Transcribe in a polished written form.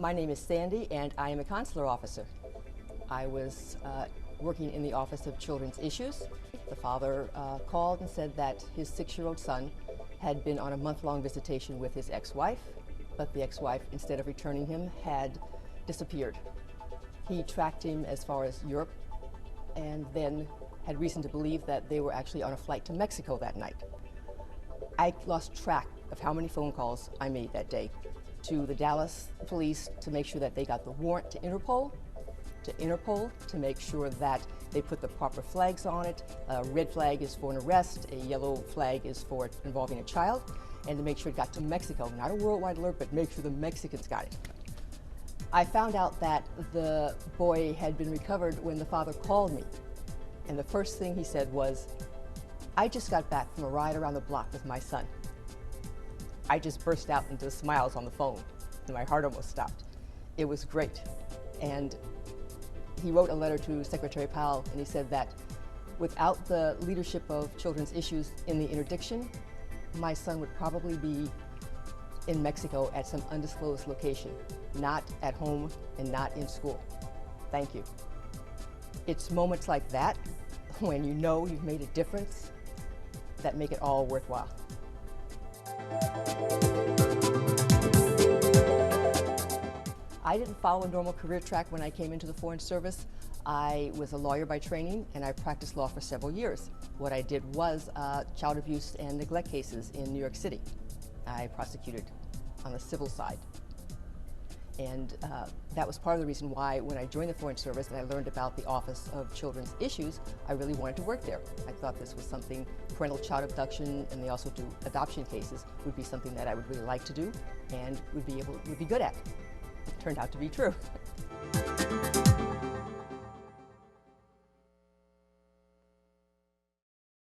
My name is Sandy, and I am a consular officer. I was working in the Office of Children's Issues. The father called and said that his 6-year-old son had been on a month-long visitation with his ex-wife, but the ex-wife, instead of returning him, had disappeared. He tracked him as far as Europe and then had reason to believe that they were actually on a flight to Mexico that night. I lost track of how many phone calls I made that day to the Dallas police to make sure that they got the warrant to Interpol to make sure that they put the proper flags on it. A red flag is for an arrest, a yellow flag is for involving a child, and to make sure it got to Mexico. Not a worldwide alert, but make sure the Mexicans got it. I found out that the boy had been recovered when the father called me. And the first thing he said was, "I just got back from a ride around the block with my son." I just burst out into smiles on the phone, and my heart almost stopped. It was great. And he wrote a letter to Secretary Powell, and he said that without the leadership of Children's Issues in the interdiction, my son would probably be in Mexico at some undisclosed location, not at home and not in school. Thank you. It's moments like that, when you know you've made a difference, that make it all worthwhile. I didn't follow a normal career track when I came into the Foreign Service. I was a lawyer by training, and I practiced law for several years. What I did was child abuse and neglect cases in New York City. I prosecuted on the civil side. And that was part of the reason why when I joined the Foreign Service and I learned about the Office of Children's Issues, I really wanted to work there. I thought this was something, parental child abduction, and they also do adoption cases, would be something that I would really like to do and would be good at. It turned out to be true.